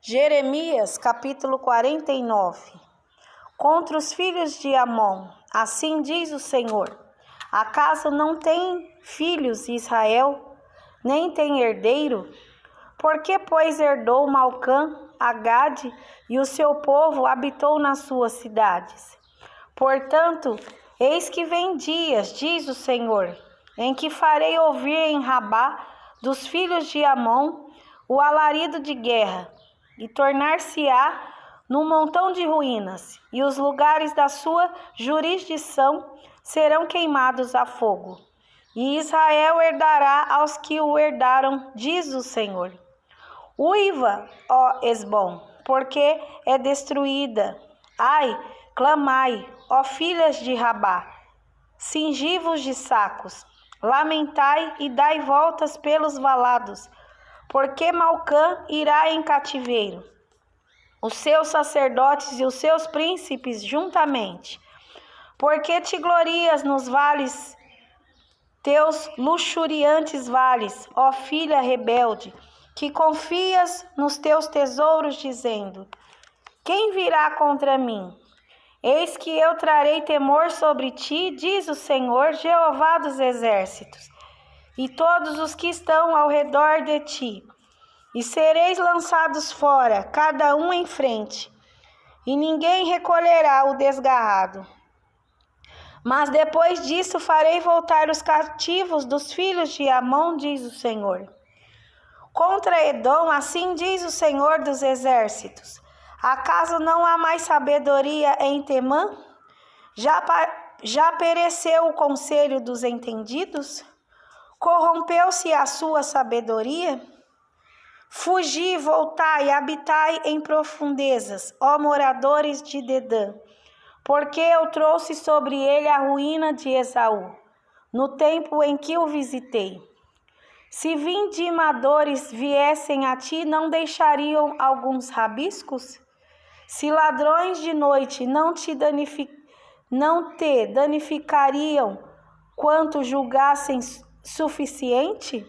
Jeremias, capítulo 49. Contra os filhos de Amon, assim diz o Senhor: acaso não tem filhos Israel, nem tem herdeiro? Por que, pois, herdou Malcã, Agade, e o seu povo habitou nas suas cidades? Portanto, eis que vem dias, diz o Senhor, em que farei ouvir em Rabá dos filhos de Amon o alarido de guerra, e tornar-se-á num montão de ruínas, e os lugares da sua jurisdição serão queimados a fogo. E Israel herdará aos que o herdaram, diz o Senhor. Uiva, ó Esbom, porque é destruída. Ai, clamai, ó filhas de Rabá, cingi-vos de sacos, lamentai e dai voltas pelos valados, porque Malcã irá em cativeiro, os seus sacerdotes e os seus príncipes juntamente. Porque te glorias nos vales, teus luxuriantes vales, ó filha rebelde, que confias nos teus tesouros, dizendo: quem virá contra mim? Eis que eu trarei temor sobre ti, diz o Senhor, Jeová dos exércitos, e todos os que estão ao redor de ti, e sereis lançados fora, cada um em frente, e ninguém recolherá o desgarrado. Mas depois disso farei voltar os cativos dos filhos de Amon, diz o Senhor. Contra Edom, assim diz o Senhor dos exércitos: acaso não há mais sabedoria em Temã? Já pereceu o conselho dos entendidos? Corrompeu-se a sua sabedoria? Fugi, voltai, habitai em profundezas, ó moradores de Dedã, porque eu trouxe sobre ele a ruína de Esaú, no tempo em que o visitei. Se vindimadores viessem a ti, não deixariam alguns rabiscos? Se ladrões de noite não te danificariam quanto julgassem suficiente?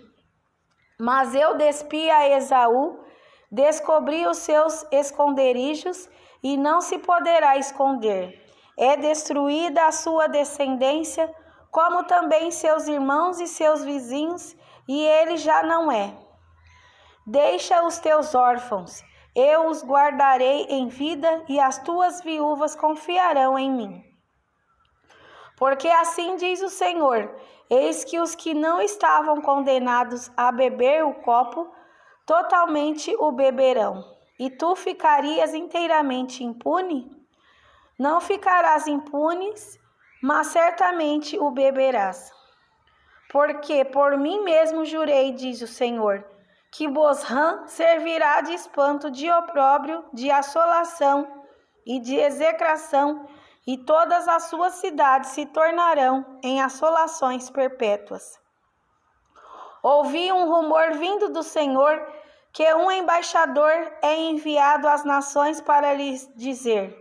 Mas eu despi a Esaú, descobri os seus esconderijos, e não se poderá esconder. É destruída a sua descendência, como também seus irmãos e seus vizinhos, e ele já não é. Deixa os teus órfãos, eu os guardarei em vida, e as tuas viúvas confiarão em mim. Porque assim diz o Senhor: eis que os que não estavam condenados a beber o copo, totalmente o beberão, e tu ficarias inteiramente impune? Não ficarás impune, mas certamente o beberás. Porque por mim mesmo jurei, diz o Senhor, que Bosrã servirá de espanto, de opróbrio, de assolação e de execração, e todas as suas cidades se tornarão em assolações perpétuas. Ouvi um rumor vindo do Senhor, que um embaixador é enviado às nações para lhes dizer: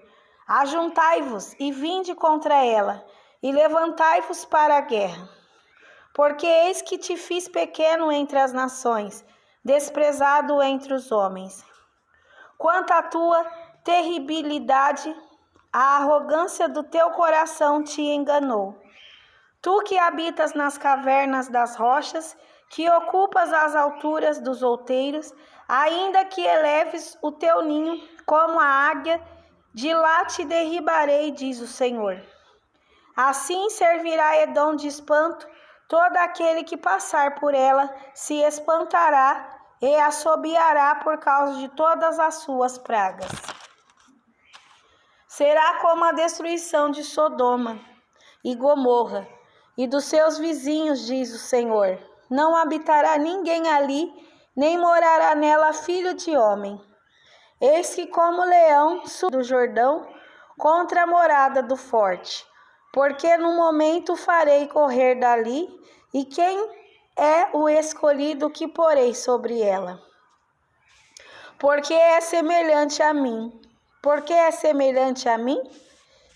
ajuntai-vos e vinde contra ela, e levantai-vos para a guerra. Porque eis que te fiz pequeno entre as nações, desprezado entre os homens. Quanto à tua terribilidade, a arrogância do teu coração te enganou. Tu que habitas nas cavernas das rochas, que ocupas as alturas dos outeiros, ainda que eleves o teu ninho como a águia, de lá te derribarei, diz o Senhor. Assim servirá Edom de espanto, todo aquele que passar por ela se espantará e assobiará por causa de todas as suas pragas. Será como a destruição de Sodoma e Gomorra e dos seus vizinhos, diz o Senhor. Não habitará ninguém ali, nem morará nela filho de homem. Eis que como leão do Jordão contra a morada do forte, porque no momento farei correr dali, e quem é o escolhido que porei sobre ela? Porque é semelhante a mim. Porque é semelhante a mim?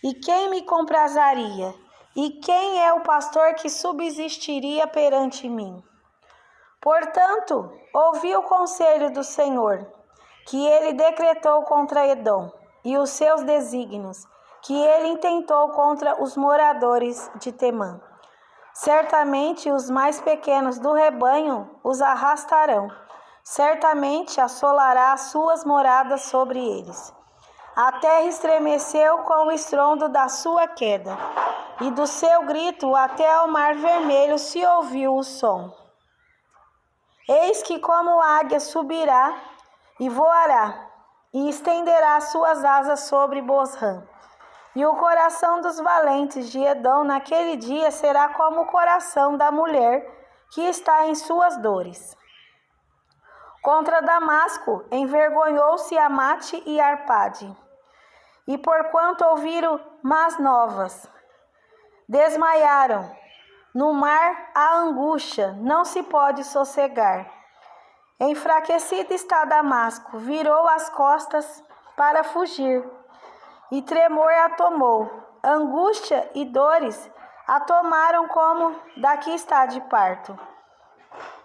E quem me comprazaria? E quem é o pastor que subsistiria perante mim? Portanto, ouvi o conselho do Senhor. que ele decretou contra Edom, e os seus desígnios, que ele intentou contra os moradores de Temã. Certamente os mais pequenos do rebanho os arrastarão, certamente assolará as suas moradas sobre eles. A terra estremeceu com o estrondo da sua queda, e do seu grito até ao mar vermelho se ouviu o som. Eis que como águia subirá e voará, e estenderá suas asas sobre Bosrã. E o coração dos valentes de Edom naquele dia será como o coração da mulher que está em suas dores. Contra Damasco envergonhou-se Amate e Arpade, e porquanto ouviram más novas, desmaiaram. No mar a angústia não se pode sossegar. Enfraquecido está Damasco, virou as costas para fugir, e tremor a tomou. Angústia e dores a tomaram como da que está de parto.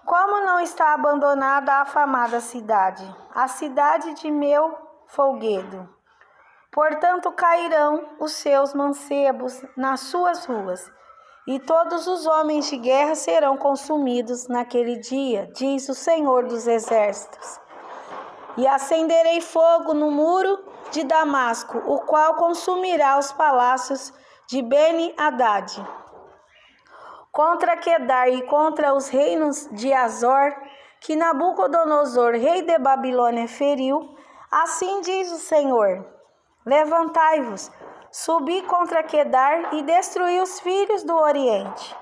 Como não está abandonada a afamada cidade, a cidade de meu folguedo? Portanto cairão os seus mancebos nas suas ruas, e todos os homens de guerra serão consumidos naquele dia, diz o Senhor dos Exércitos. E acenderei fogo no muro de Damasco, o qual consumirá os palácios de Beni-Hadad. Contra Quedar e contra os reinos de Azor, que Nabucodonosor, rei de Babilônia, feriu, assim diz o Senhor: levantai-vos, subi contra Quedar e destruí os filhos do Oriente.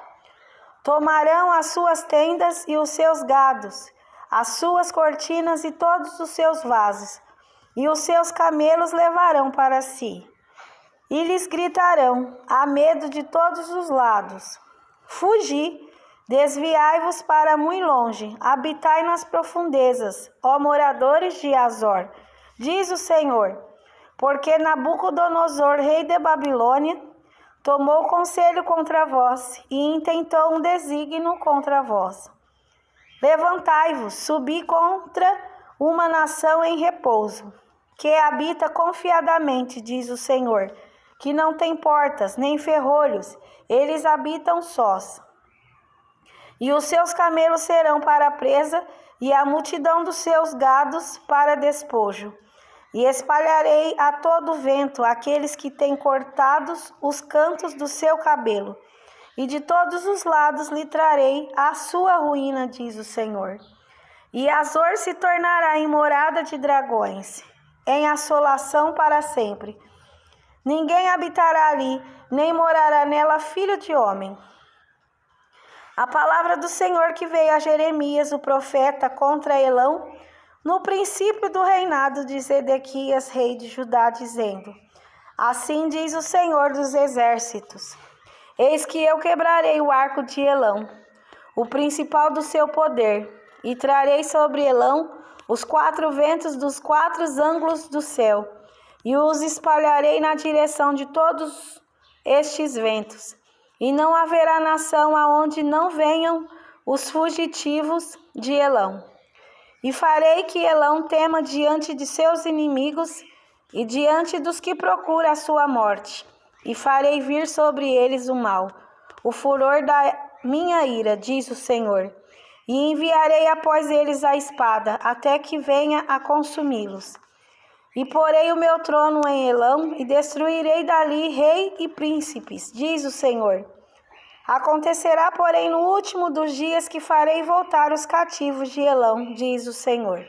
Tomarão as suas tendas e os seus gados, as suas cortinas e todos os seus vasos, e os seus camelos levarão para si. E lhes gritarão, há medo de todos os lados: fugi, desviai-vos para muito longe, habitai nas profundezas, ó moradores de Azor, diz o Senhor, porque Nabucodonosor, rei de Babilônia, tomou conselho contra vós e intentou um desígnio contra vós. Levantai-vos, subi contra uma nação em repouso, que habita confiadamente, diz o Senhor, que não tem portas nem ferrolhos, eles habitam sós. E os seus camelos serão para presa, e a multidão dos seus gados para despojo. E espalharei a todo vento aqueles que têm cortados os cantos do seu cabelo, e de todos os lados lhe trarei a sua ruína, diz o Senhor. E Azor se tornará em morada de dragões, em assolação para sempre. Ninguém habitará ali, nem morará nela filho de homem. A palavra do Senhor que veio a Jeremias, o profeta, contra Elão, no princípio do reinado de Zedequias, rei de Judá, dizendo: assim diz o Senhor dos Exércitos: eis que eu quebrarei o arco de Elão, o principal do seu poder, e trarei sobre Elão os 4 ventos dos 4 ângulos do céu, e os espalharei na direção de todos estes ventos. E não haverá nação aonde não venham os fugitivos de Elão. E farei que Elão tema diante de seus inimigos e diante dos que procuram a sua morte. E farei vir sobre eles o mal, o furor da minha ira, diz o Senhor. E enviarei após eles a espada, até que venha a consumi-los. E porei o meu trono em Elão, e destruirei dali rei e príncipes, diz o Senhor. Acontecerá, porém, no último dos dias que farei voltar os cativos de Elão, diz o Senhor.